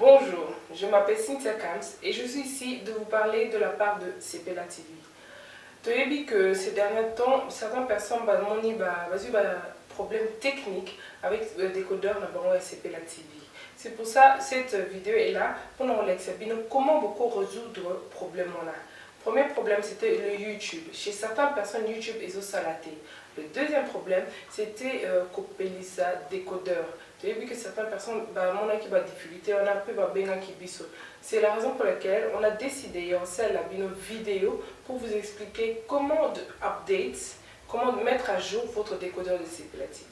Bonjour, je m'appelle Cynthia Kams et je suis ici de vous parler de la part de Sepela TV. Tu as vu que ces derniers temps, certaines personnes ont problème technique avec le décodeur de Sepela TV. C'est pour ça que cette vidéo est là pour nous expliquer comment beaucoup résoudre ce problème-là. Le premier problème, c'était le YouTube. Chez certaines personnes, YouTube est au salaté. Le deuxième problème, c'était le décodeur. Tu as vu que certaines personnes ont des difficultés, on a un peu de. C'est la raison pour laquelle on a décidé de faire une vidéo pour vous expliquer comment comment mettre à jour votre décodeur de Sepela TV.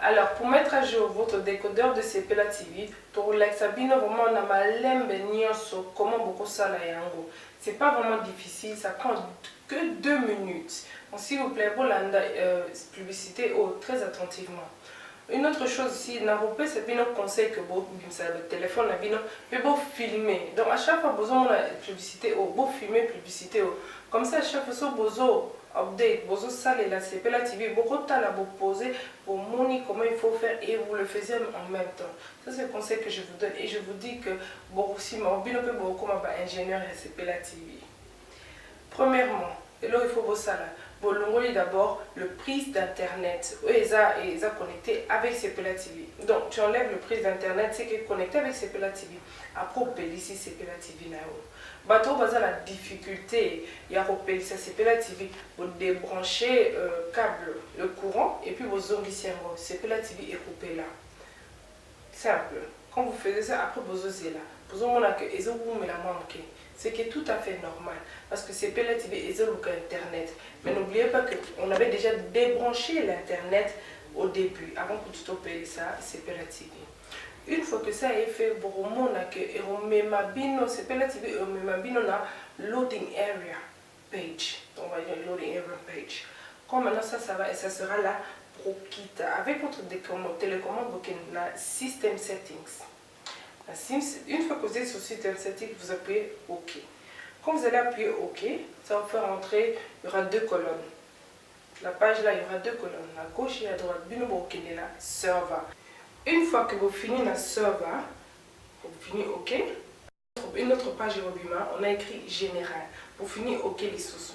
Alors, pour mettre à jour votre décodeur de Sepela TV, pour l'examiner vraiment on a comment beaucoup ça là yango. C'est pas vraiment difficile, ça prend que 2 minutes. Donc, s'il vous plaît, vous la publicité très attentivement. Une autre chose aussi, c'est bien un conseil que vous le téléphone mais vous filmer. Donc à chaque fois vous avez la publicité vous filmez publicité comme ça à chaque fois vous update, vous allez la Sepela TV, vous vous poser pour montrer comment il faut faire et vous le faites en même temps. Ça c'est le conseil que je vous donne et je vous dis que vous aussi beaucoup ingénieur à Sepela TV. Premièrement, et là il faut vous ça là. Vous d'abord le prise d'internet ils sont connecté avec Sepela TV. Donc tu enlèves le prise d'internet c'est qui est connecté avec Sepela TV. Après ici Sepela TV là. Bateau basa la difficulté il y a Sepela TV vous débranchez câble le courant et puis vous onglissez Sepela TV est coupé là. Simple. Quand vous faites ça après vous osez là. Vous avez que vous me la manqué. Ce qui est tout à fait normal parce que Sepela TV est internet. Mais n'oubliez pas qu'on avait déjà débranché l'internet au début avant que tu stoppes ça Sepela TV. Une fois que ça est fait, Sepela TV na loading area page. On va dire loading area page. Comme maintenant ça va et ça sera là pour quitter avec votre télécommande na system settings. Une fois que vous êtes sur System Settings, vous appuyez OK. Quand vous allez appuyer OK, ça va faire entrer, il y aura 2 colonnes. La page là, il y aura 2 colonnes, à gauche et à droite. Là, serveur. Une fois que vous finissez la serveur, vous finissez OK. Une autre page on a écrit général. Vous finissez OK les sous.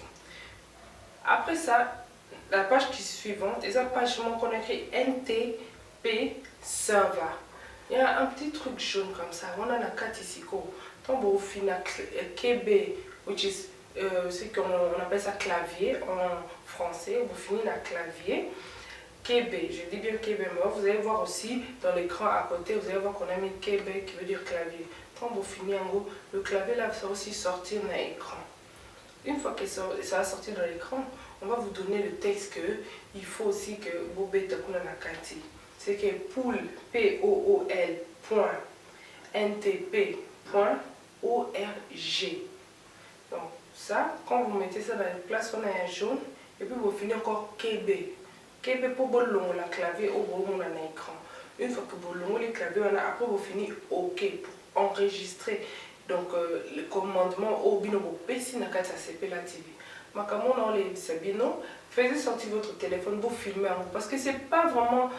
Après ça, la page qui est suivante, c'est la page qu'on a écrit NTP serveur. Il y a un petit truc jaune comme ça. On a la carte ici. Quand vous finissez KB, which is ce qu'on appelle ça clavier en français, vous finissez la clavier. KB, je dis bien KB, mais vous allez voir aussi dans l'écran à côté, vous allez voir qu'on a mis KB qui veut dire clavier. Quand vous finissez en gros, le clavier là va aussi sortir dans l'écran. Une fois que ça va sortir dans l'écran, on va vous donner le texte que il faut aussi que vous mettez dans la carte. C'est que pool, P-O-O-L, .ntp.org. Donc ça, quand vous mettez ça dans une place, on a un jaune, et puis vous finissez encore KB. KB pour bolon la clavier au bolon dans l'écran. Une fois que vous bolon le clavier, après vous finissez OK pour enregistrer. Donc le commandement au bino PC na kata Sepela TV. Makamon dans les sabino, faites sortir votre téléphone pour filmer parce que c'est pas vraiment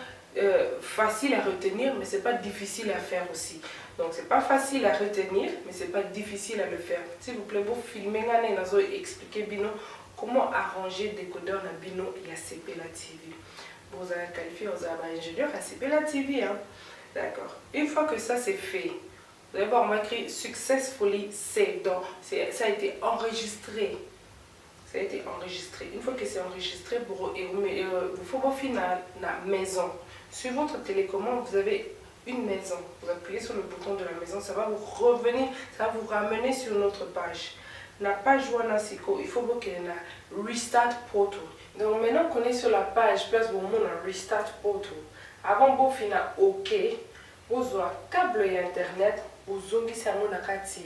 facile à retenir, mais c'est pas difficile à faire aussi. Donc c'est pas facile à retenir, mais c'est pas difficile à le faire. S'il vous plaît, vous filmez, vous expliquer bino comment arranger le décodeur na bino et à Sepela TV. Vous allez qualifier aux ingénieurs à Sepela TV. Hein? D'accord. Une fois que ça c'est fait, vous allez voir, on m'a écrit successfully saved. Donc ça a été enregistré. Ça a été enregistré. Une fois que c'est enregistré, vous faut vous finir la maison. Sur votre télécommande, vous avez une maison. Vous appuyez sur le bouton de la maison, ça va vous revenir, ça va vous ramener sur notre page. La page Wanasiko, il faut que la Restart Portal. Donc maintenant qu'on est sur la page, place vous montre la Restart Portal. Avant de finir OK, vous avez câble et internet, vous avez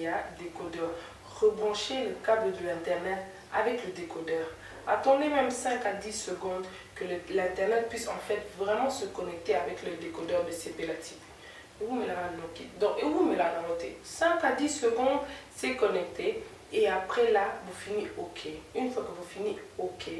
un décodeur. Rebranchez le câble de l'internet avec le décodeur. Attendez même 5 à 10 secondes que l'internet puisse en fait vraiment se connecter avec le décodeur de Sepela TV. Vous me l'avez noté. Donc, vous me l'avez noté. 5 à 10 secondes, c'est connecté. Et après là, vous finissez OK. Une fois que vous finissez OK,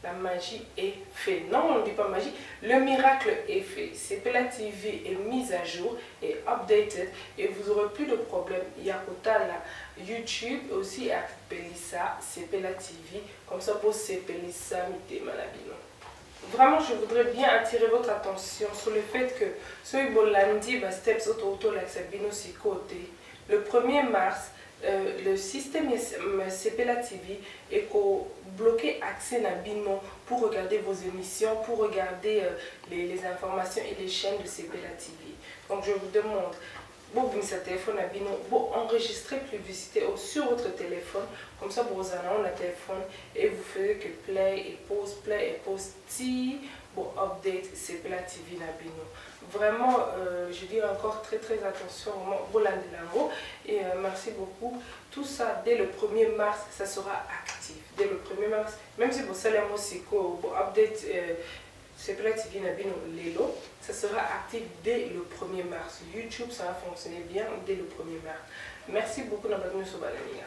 la magie est faite. Non, on ne dit pas magie, le miracle est fait. Sepela TV est mise à jour et updated et vous n'aurez plus de problème. Il y a la YouTube aussi à Pelissa, Sepela TV, comme ça pour Sepelissa Mite Malabino. Vraiment, je voudrais bien attirer votre attention sur le fait que ce Bolandi va steps auto la Sabino si côté. Le 1er mars, le système Sepela TV est bloqué accès à Bino pour regarder vos émissions, pour regarder les informations et les chaînes de Sepela TV. Donc je vous demande, vous avez un téléphone à Bino, vous enregistrez publicité sur votre téléphone, comme ça vous avez un téléphone et vous faites que play et pause ti pour update Sepela TV à Bino. Vraiment, je dis encore très attention, vraiment, et merci beaucoup. Tout ça, dès le 1er mars, ça sera actif. Dès le 1er mars, même si vous savez pour update Sepela TV Nabino Lelo, ça sera actif dès le 1er mars. YouTube, ça va fonctionner bien dès le 1er mars. Merci beaucoup, Nabino Sobalamia.